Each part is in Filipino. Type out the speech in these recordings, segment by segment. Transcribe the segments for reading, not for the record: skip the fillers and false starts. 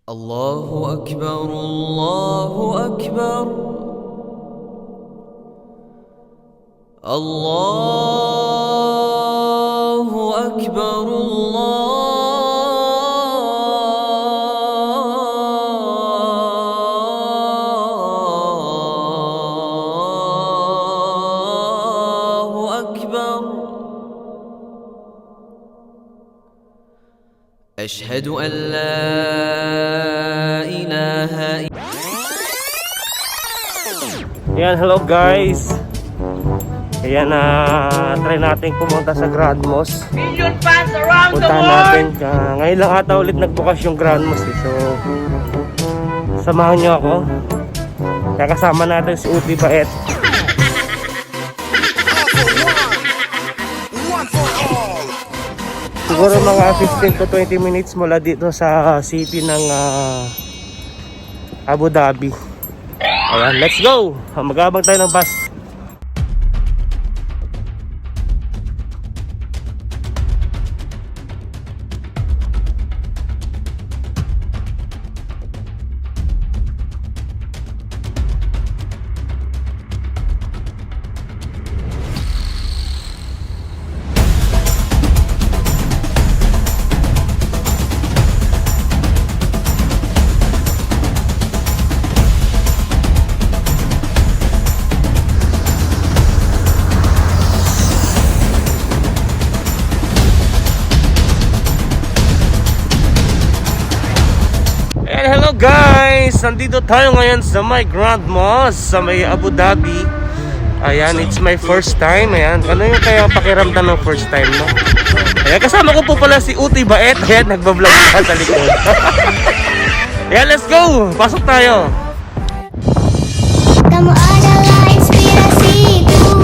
الله أكبر الله أكبر الله أكبر الله أكبر أشهد أن لا إله إلا Ayan, hello guys. Ayan, try natin pumunta sa Grand Mosque. Million fans around the Puntahan world! natin. Ngayon lang ata ulit nagbukas yung Grand Mosque. So, samahan nyo ako. Kaya kasama natin si Uti Bait. Siguro mga 15 to 20 minutes mula dito sa city ng Abu Dhabi. Ayan, let's go! Mag-aabang tayo ng bus. Hello guys! Nandito tayo ngayon sa may Grand Mosque sa may Abu Dhabi. Ayan, it's my first time. Ayan, ano yung kaya pakiramdam ng first time, no? Ayan, kasama ko po pala si Uti Bait. Ayan, nagbablog pa sa likod. Ayan, let's go! Pasok tayo! Kamu adalah inspirasiku.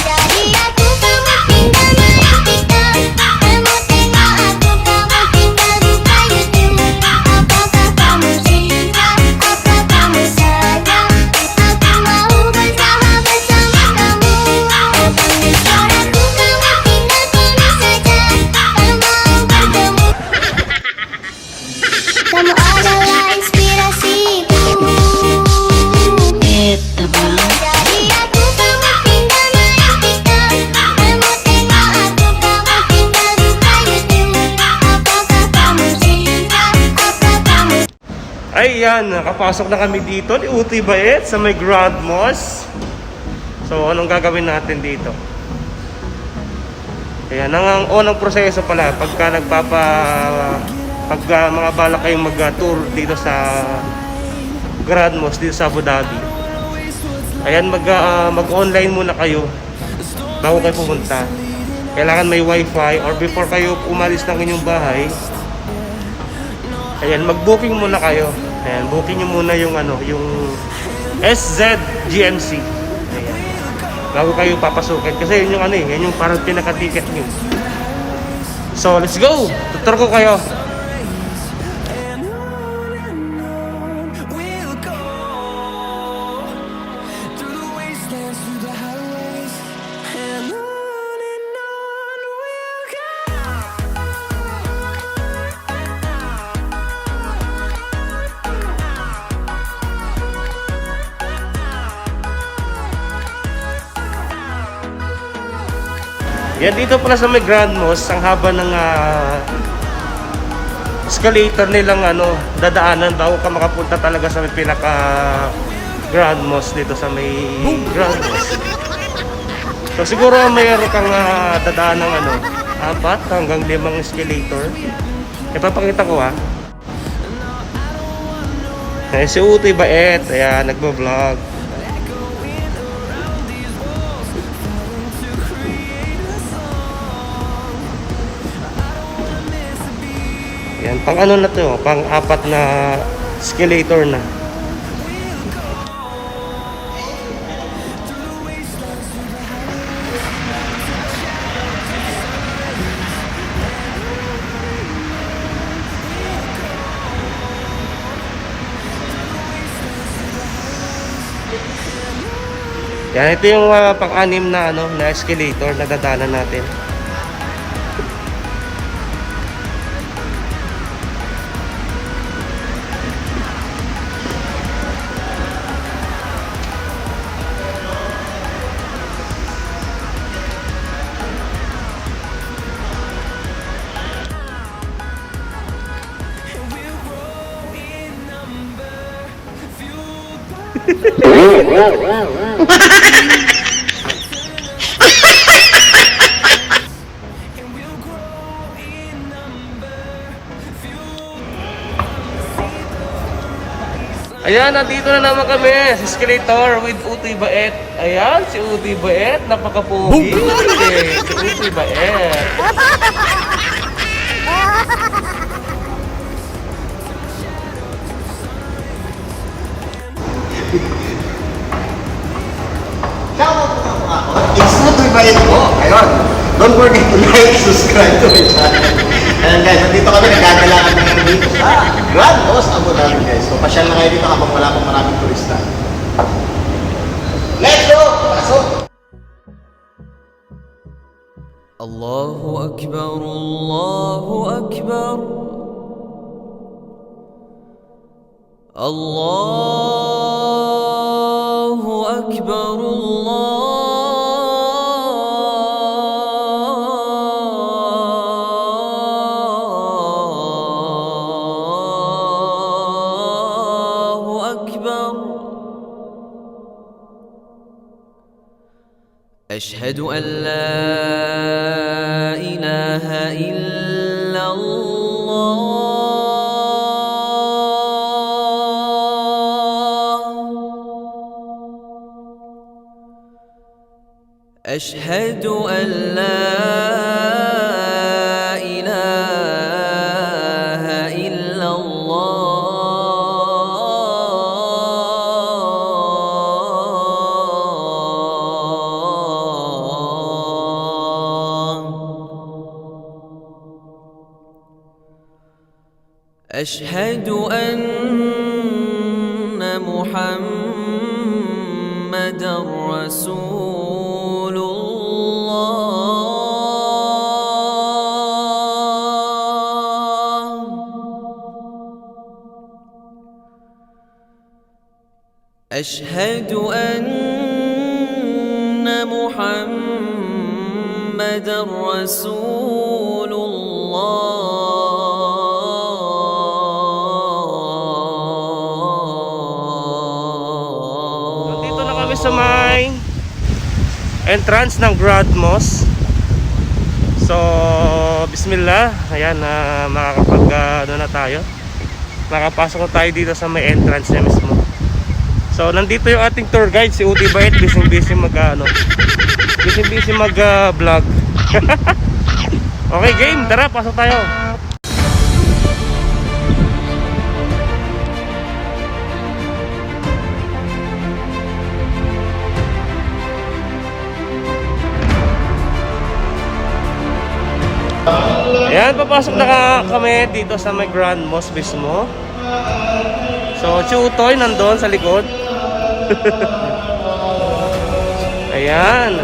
Dari aku kamu tinggal menantikan. Kamu tengok aku, kamu tinggal buka YouTube. Apakah kamu cinta? Apa kamu sayang? Aku mau bersahabat sama kamu. Tapi suaraku kamu tinggal tulis saja. Tak mau bertemu. Kamu adalah inspirasiku. Dari aku kamu tinggal menantikan. Kamu tengok aku, kamu tinggal buka YouTube. Apakah kamu cinta? Apa kamu Ayan, nakapasok na kami dito ni Uti Bait sa may Grand Mosque. So, anong gagawin natin dito? Ayan, ang unang proseso pala pagka mga balak kayong mag-tour dito sa Grand Mosque dito sa Abu Dhabi. Ayan, mag-online muna kayo bago kayo pumunta. Kailangan may wifi or before kayo umalis ng inyong bahay. Ayan, mag-booking muna kayo. Ayan, booking nyo muna yung yung SZGMC. Ayan. Bago kayo papasukin kasi yun yung yun yung parang pinaka-ticket nyo. So, let's go! Tutur ko kayo. Yan, dito pala sa may Grand Mosque, ang haba ng escalator nilang dadaanan bago ka makapunta talaga sa may pinaka Grand Mosque dito sa may Grand Mosque. So siguro mayroon kang dadaan ng 4 hanggang 5 escalator. Ipapakita ko si Uti Bait, ayan, nagbo-vlog. Yan, pang na to, pang 4 na escalator na. Yan, ito yung pang-anim na na escalator na dadaanan natin. Ayan, nandito na naman kami sa escalator with Utoy Baet. Ayan, si Utoy Baet, napaka-pogi. Si Utoy Baet. Shoutout po nga po ako. It's Utoy Baet po. Ayun. Don't forget to like, subscribe to my channel. Ayan guys, nandito kami nagkakalaan ngayon dito sa Grand Mosque Abu Dhabi guys. So pasyal na kayo dito habang wala pang maraming turista. Let's go! Pasok! الله أكبر الله أكبر الله أكبر الله أكبر أشهد أن لا إله إلا الله أشهد أن لا إله إلا الله أشهد أن محمدا رسول الله أشهد أن محمدا رسول الله Dito na kami sa may entrance ng Grand Mosque. So, bismillah. Ayan, makakapag na tayo. Makapasok na tayo dito sa may entrance niya mismo. So, nandito yung ating tour guide, si Utoy Baet. Busy mag vlog. Okay, game. Tara, pasok tayo. Ayan, papasok na kami dito sa may Grand Mosque mismo. So, si Utoy nandun sa likod. Ayan.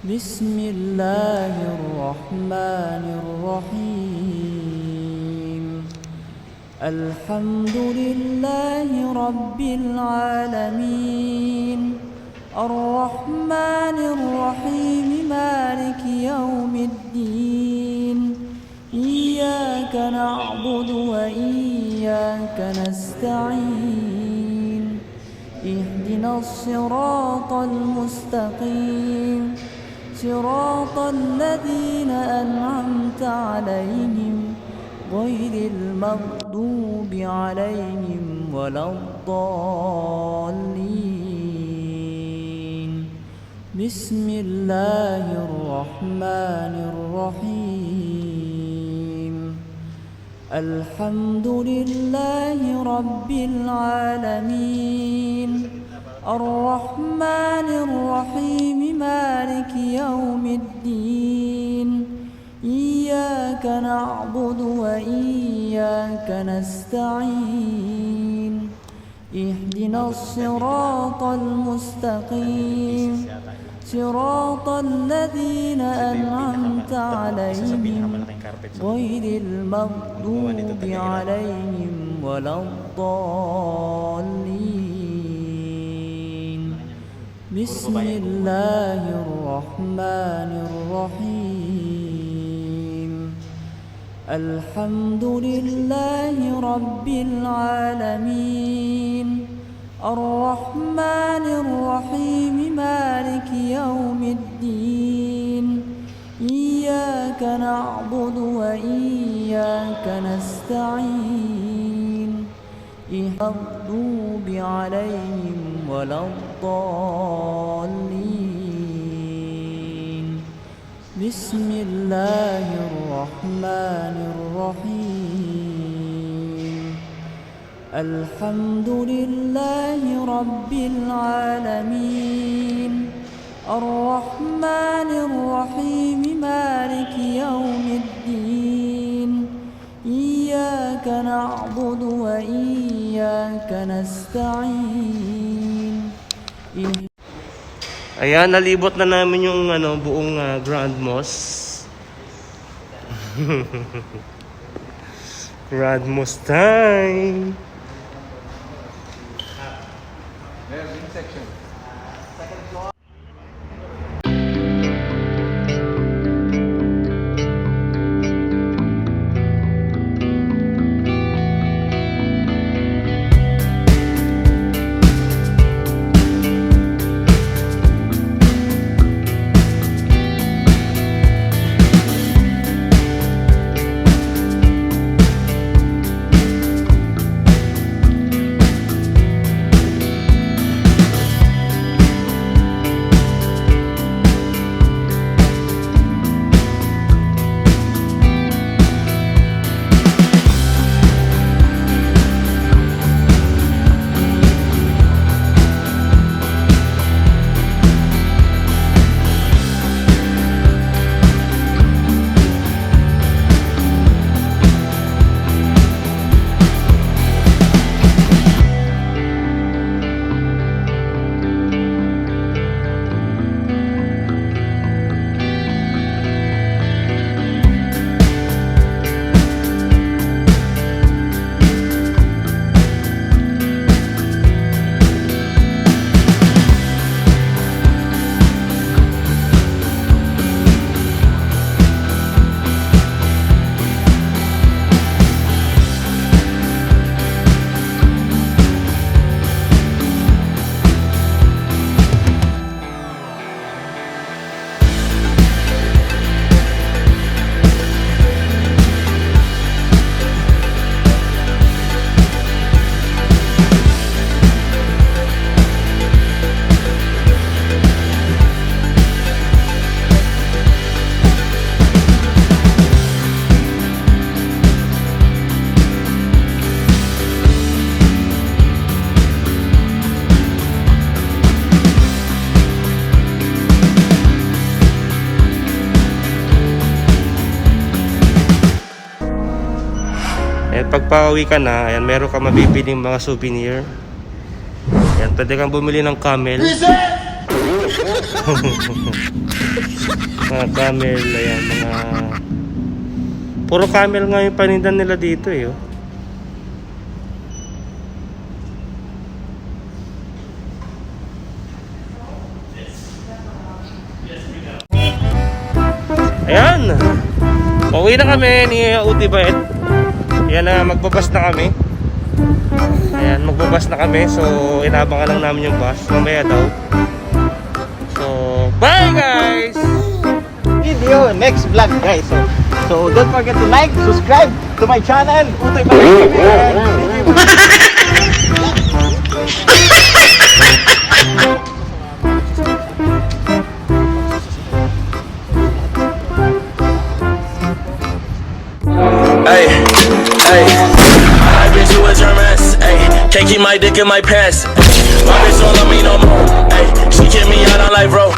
بسم الله الرحمن الرحيم الحمد لله رب العالمين الرحمن الرحيم مالك يوم الدين إياك نعبد وإياك نستعين اهدنا الصراط المستقيم صراط الذين أنعمت عليهم غير المغضوب عليهم ولا الضالين بسم الله الرحمن الرحيم الحمد لله رب العالمين الرحمن الرحيم مالك يوم الدين إياك نعبد وإياك نستعين اهدنا الصراط المستقيم صراط الذين أنعمت عليهم غير المغضوب عليهم ولا الضالين بسم الله الرحمن الرحيم الحمد لله رب العالمين الرحمن الرحيم مالك يوم الدين إياك نعبد وإياك نستعين المغضوب عليهم ولا الضالين بسم الله الرحمن الرحيم الحمد لله رب العالمين الرحمن الرحيم مالك يوم الدين إياك نعبد وإياك نستعين Ayan, nalibot na namin yung buong Grand Mosque. Grand Mosque time! Pag pauwi ka na, ayan, meron ka mabibiling mga souvenir. Ayan, pwede kang bumili ng camel. Mga camel, ayan, mga... Puro camel nga yung panindan nila dito eh. Oh. Ayan! Pauwi na kami ni Uti Bait. Yan na, magbabas na kami. Ayan, magbabas na kami. So, inabangan lang namin yung bus. Mamaya daw. So, bye guys! Video, next vlog guys. So don't forget to like, subscribe to my channel. Utoy Balik. Hey, hey, I bitch you a germ ass. Hey, can't keep my dick in my pants. My bitch don't love me no more. Hey, she kick me out on life, bro.